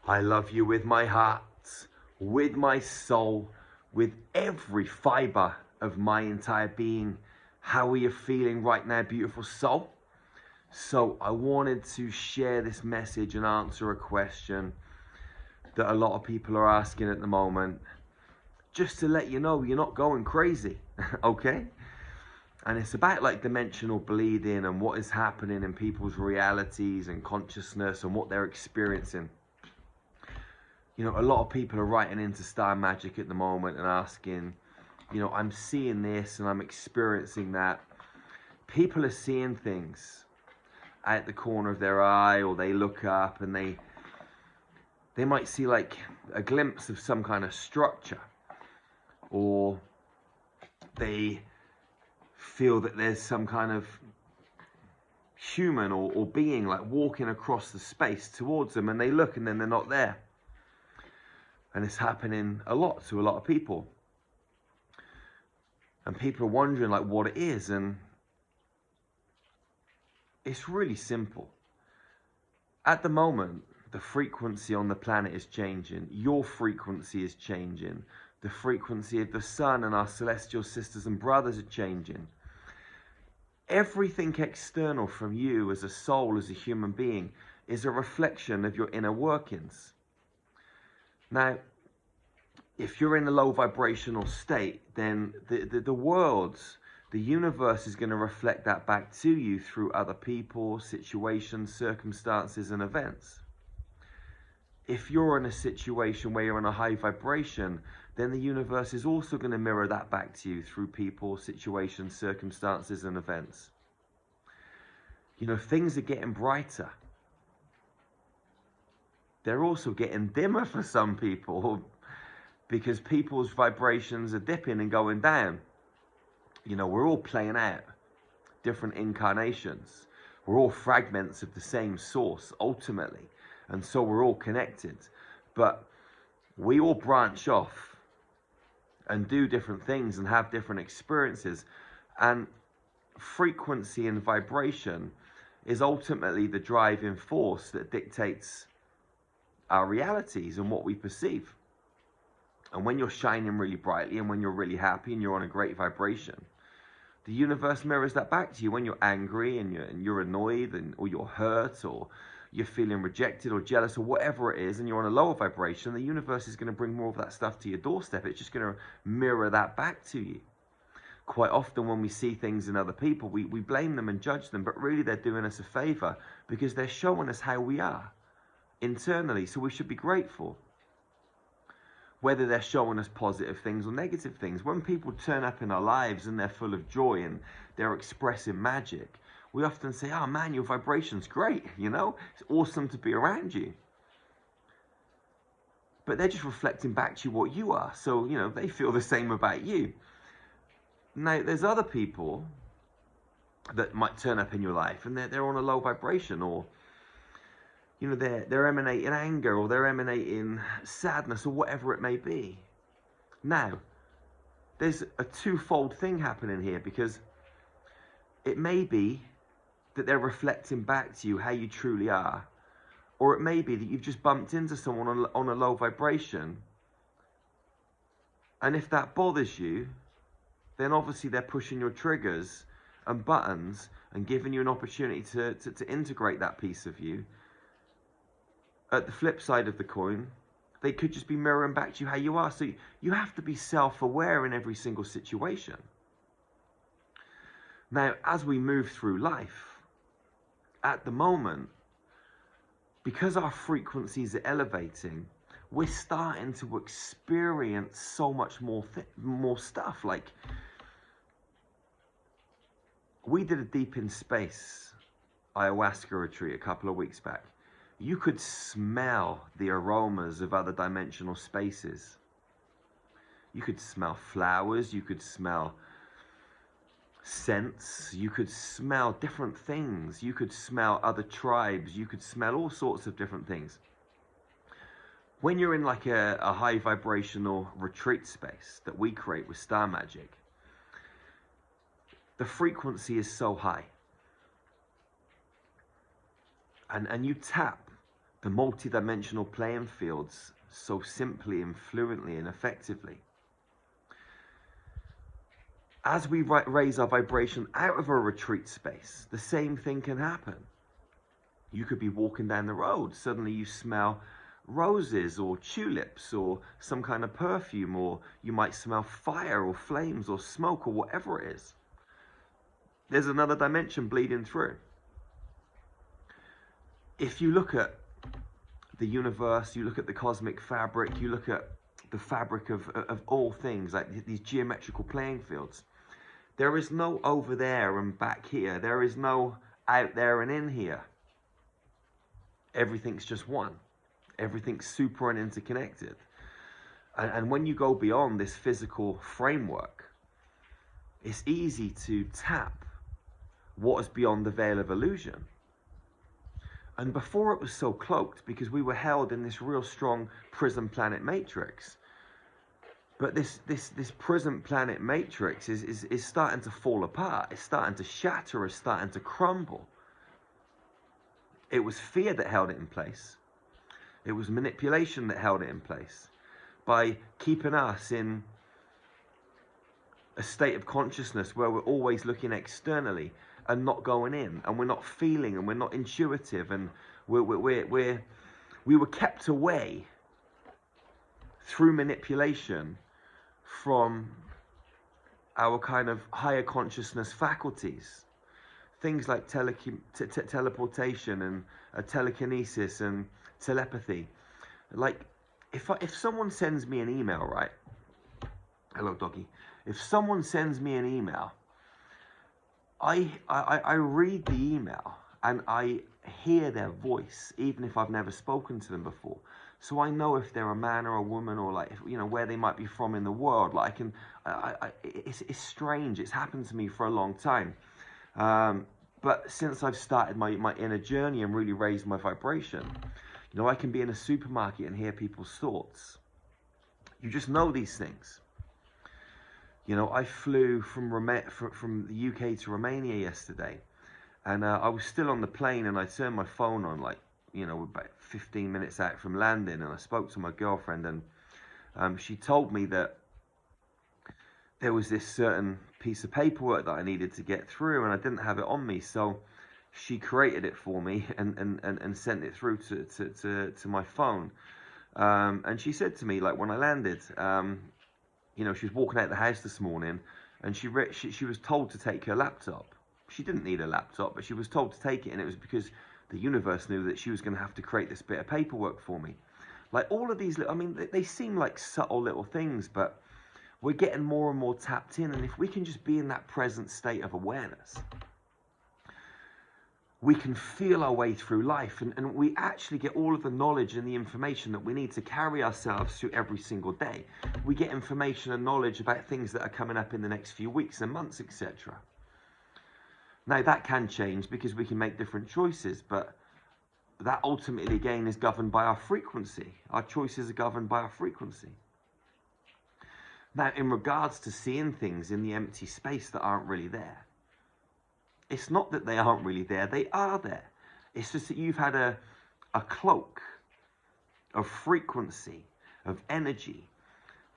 I love you with my heart, with my soul, with every fiber of my entire being. How are you feeling right now, beautiful soul? So I wanted to share this message and answer a question that a lot of people are asking at the moment, just to let you know you're not going crazy, okay? And it's about like dimensional bleeding and what is happening in people's realities and consciousness and what they're experiencing. You know, a lot of people are writing into Star Magic at the moment and asking, you know, I'm seeing this and I'm experiencing that. People are seeing things out the corner of their eye, or they look up and they might see like a glimpse of some kind of structure, or they feel that there's some kind of human or being like walking across the space towards them, and they look and then they're not there. And it's happening a lot to a lot of people. And people are wondering like what it is, and it's really simple. At the moment, the frequency on the planet is changing. Your frequency is changing. The frequency of the sun and our celestial sisters and brothers are changing. Everything external from you as a soul, as a human being, is a reflection of your inner workings. Now, if you're in a low vibrational state, then the world, the universe is going to reflect that back to you through other people, situations, circumstances, and events. If you're in a situation where you're in a high vibration, then the universe is also going to mirror that back to you through people, situations, circumstances, and events. You know, things are getting brighter. They're also getting dimmer for some people, because people's vibrations are dipping and going down. You know, we're all playing out different incarnations. We're all fragments of the same source, ultimately. And so we're all connected. But we all branch off and do different things and have different experiences. And frequency and vibration is ultimately the driving force that dictates our realities and what we perceive. And when you're shining really brightly and when you're really happy and you're on a great vibration, the universe mirrors that back to you. When you're angry and you're annoyed or you're hurt or you're feeling rejected or jealous or whatever it is, and you're on a lower vibration, the universe is going to bring more of that stuff to your doorstep. It's just going to mirror that back to you. Quite often when we see things in other people, we blame them and judge them, but really they're doing us a favor because they're showing us how we are internally. So we should be grateful. Whether they're showing us positive things or negative things. When people turn up in our lives and they're full of joy and they're expressing magic, we often say, oh man, your vibration's great, you know? It's awesome to be around you. But they're just reflecting back to you what you are. So, you know, they feel the same about you. Now, there's other people that might turn up in your life and they're on a low vibration, or you know, they're emanating anger, or they're emanating sadness, or whatever it may be. Now, there's a twofold thing happening here, because it may be that they're reflecting back to you how you truly are, or it may be that you've just bumped into someone on a low vibration, and if that bothers you, then obviously they're pushing your triggers and buttons and giving you an opportunity to integrate that piece of you. At the flip side of the coin, they could just be mirroring back to you how you are. So you have to be self-aware in every single situation. Now, as we move through life, at the moment, because our frequencies are elevating, we're starting to experience so much more stuff. Like, we did a deep in space ayahuasca retreat a couple of weeks back. You could smell the aromas of other dimensional spaces. You could smell flowers, you could smell scents, you could smell different things, you could smell other tribes, you could smell all sorts of different things. When you're in like a high vibrational retreat space that we create with Star Magic, the frequency is so high. And you tap the multi-dimensional playing fields so simply and fluently and effectively. As we raise our vibration out of a retreat space, the same thing can happen. You could be walking down the road, suddenly you smell roses or tulips or some kind of perfume, or you might smell fire or flames or smoke or whatever it is. There's another dimension bleeding through. If you look at the universe, you look at the cosmic fabric, you look at the fabric of all things, like these geometrical playing fields, there is no over there and back here. There is no out there and in here. Everything's just one. Everything's super and interconnected. And when you go beyond this physical framework, it's easy to tap what is beyond the veil of illusion. And before it was so cloaked because we were held in this real strong prison planet matrix. But this prison planet matrix is starting to fall apart. It's starting to shatter. It's starting to crumble. It was fear that held it in place. It was manipulation that held it in place. By keeping us in a state of consciousness where we're always looking externally and not going in, and we're not feeling, and we're not intuitive, and we were kept away through manipulation from our kind of higher consciousness faculties. Things like teleportation and telekinesis and telepathy. Like, if someone sends me an email, right? Hello, doggy. If someone sends me an email, I read the email and I hear their voice, even if I've never spoken to them before. So I know if they're a man or a woman, or like, you know, where they might be from in the world. Like, it's strange. It's happened to me for a long time. But since I've started my inner journey and really raised my vibration, you know, I can be in a supermarket and hear people's thoughts. You just know these things. You know, I flew from the UK to Romania yesterday, and I was still on the plane, and I turned my phone on, like, you know, about 15 minutes out from landing, and I spoke to my girlfriend, and she told me that there was this certain piece of paperwork that I needed to get through, and I didn't have it on me, so she created it for me and sent it through to my phone. And she said to me, like, when I landed, you know, she was walking out the house this morning, and she was told to take her laptop. She didn't need a laptop, but she was told to take it, and it was because the universe knew that she was going to have to create this bit of paperwork for me. Like, all of these, I mean, they seem like subtle little things, but we're getting more and more tapped in, and if we can just be in that present state of awareness, we can feel our way through life, and we actually get all of the knowledge and the information that we need to carry ourselves through every single day. We get information and knowledge about things that are coming up in the next few weeks and months, etc. Now, that can change because we can make different choices, but that ultimately, again, is governed by our frequency. Our choices are governed by our frequency. Now, in regards to seeing things in the empty space that aren't really there, it's not that they aren't really there, they are there. It's just that you've had a cloak of frequency, of energy,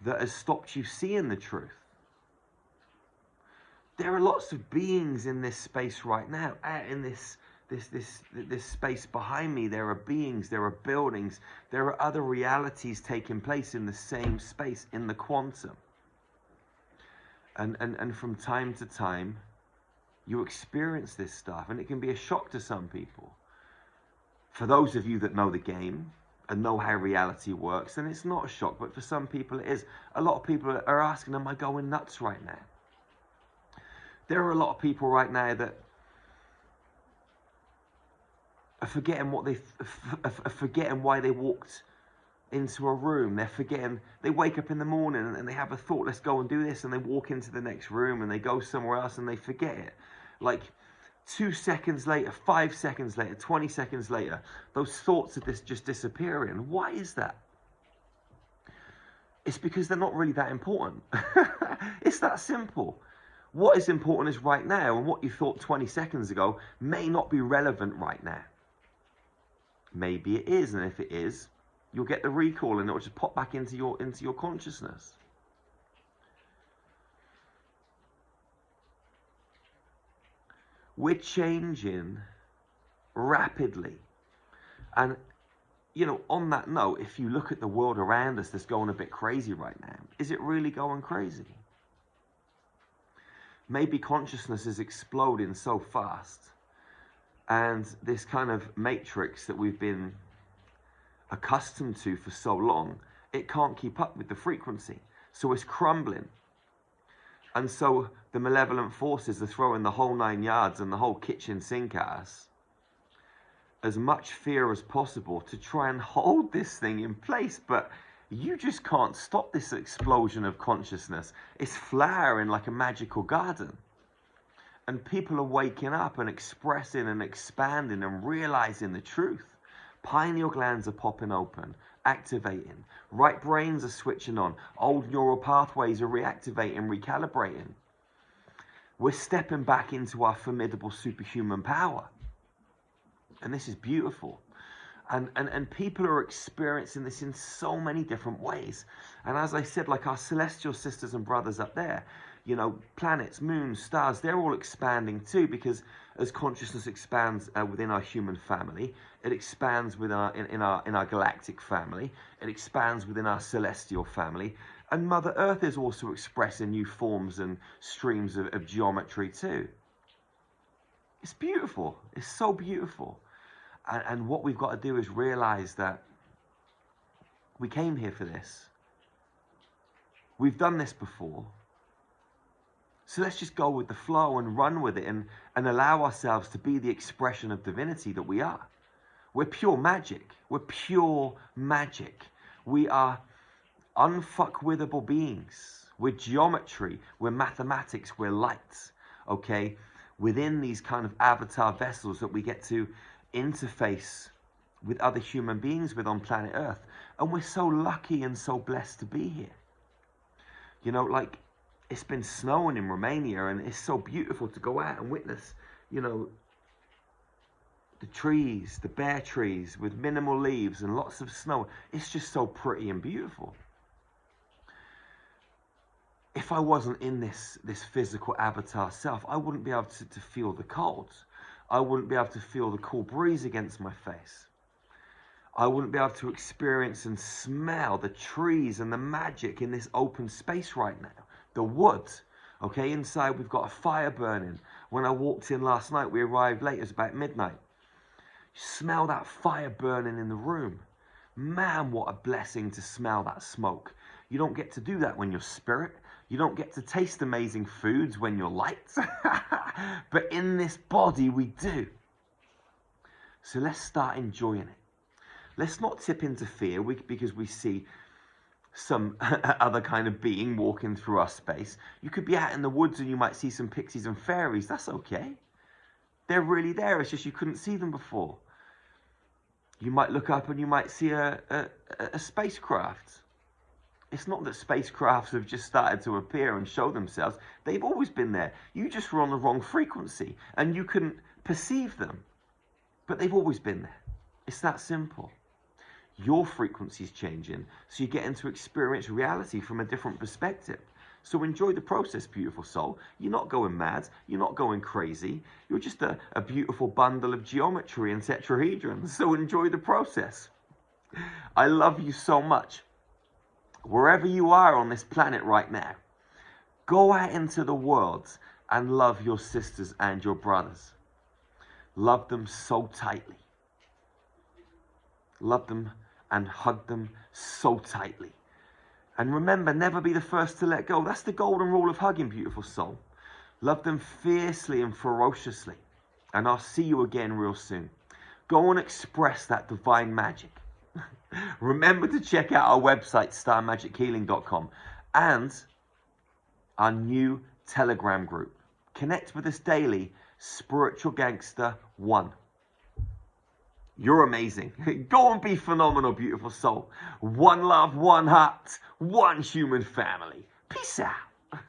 that has stopped you seeing the truth. There are lots of beings in this space right now, out in this space behind me. There are beings, there are buildings, there are other realities taking place in the same space, in the quantum. And from time to time, you experience this stuff, and it can be a shock to some people. For those of you that know the game and know how reality works, then it's not a shock, but for some people it is. A lot of people are asking, am I going nuts right now? There are a lot of people right now that are forgetting forgetting why they walked into a room. They're forgetting, they wake up in the morning and they have a thought, let's go and do this, and they walk into the next room and they go somewhere else and they forget it. Like 2 seconds later, 5 seconds later, 20 seconds later, those thoughts are just disappearing. Why is that? It's because they're not really that important. It's that simple. What is important is right now, and what you thought 20 seconds ago may not be relevant right now. Maybe it is, and if it is, you'll get the recall and it'll just pop back into your consciousness. We're changing rapidly. And, you know, on that note, if you look at the world around us that's going a bit crazy right now, is it really going crazy? Maybe consciousness is exploding so fast, and this kind of matrix that we've been accustomed to for so long, it can't keep up with the frequency. So it's crumbling. And so the malevolent forces are throwing the whole 9 yards and the whole kitchen sink at us. As much fear as possible to try and hold this thing in place. But you just can't stop this explosion of consciousness. It's flowering like a magical garden. And people are waking up and expressing and expanding and realizing the truth. Pineal glands are popping open, activating. Right brains are switching on. Old neural pathways are reactivating, recalibrating. We're stepping back into our formidable superhuman power. And this is beautiful. And people are experiencing this in so many different ways. And as I said, like our celestial sisters and brothers up there, you know, planets, moons, stars, they're all expanding too, because as consciousness expands within our human family, it expands in our galactic family, it expands within our celestial family, and Mother Earth is also expressing new forms and streams of geometry too. It's beautiful. It's so beautiful. And what we've got to do is realize that we came here for this. We've done this before. So let's just go with the flow and run with it and allow ourselves to be the expression of divinity that we are. We're pure magic. We're pure magic. We are unfuckwithable beings. We're geometry. We're mathematics. We're light. Okay? Within these kind of avatar vessels that we get to interface with other human beings with on planet Earth. And we're so lucky and so blessed to be here. You know, like, it's been snowing in Romania, and it's so beautiful to go out and witness, you know, the trees, the bare trees with minimal leaves and lots of snow. It's just so pretty and beautiful. If I wasn't in this physical avatar self, I wouldn't be able to feel the cold. I wouldn't be able to feel the cool breeze against my face. I wouldn't be able to experience and smell the trees and the magic in this open space right now. The wood, okay, inside we've got a fire burning. When I walked in last night, we arrived late, it was about midnight. You smell that fire burning in the room. Man, what a blessing to smell that smoke. You don't get to do that when you're spirit. You don't get to taste amazing foods when you're light. But in this body, we do. So let's start enjoying it. Let's not tip into fear because we see some other kind of being walking through our space. You could be out in the woods and you might see some pixies and fairies. That's okay. They're really there. It's just you couldn't see them before. You might look up and you might see a spacecraft. It's not that spacecrafts have just started to appear and show themselves. They've always been there. You just were on the wrong frequency and you couldn't perceive them. But they've always been there. It's that simple. Your frequency's changing, so you get to experience reality from a different perspective. So enjoy the process, beautiful soul. You're not going mad. You're not going crazy. You're just a beautiful bundle of geometry and tetrahedrons. So enjoy the process. I love you so much. Wherever you are on this planet right now, go out into the world and love your sisters and your brothers. Love them so tightly. Love them and hug them so tightly. And remember, never be the first to let go. That's the golden rule of hugging, beautiful soul. Love them fiercely and ferociously. And I'll see you again real soon. Go and express that divine magic. Remember to check out our website, starmagichealing.com, and our new Telegram group. Connect with us daily, Spiritual Gangster 1. You're amazing. Go and be phenomenal, beautiful soul. One love, one heart, one human family. Peace out.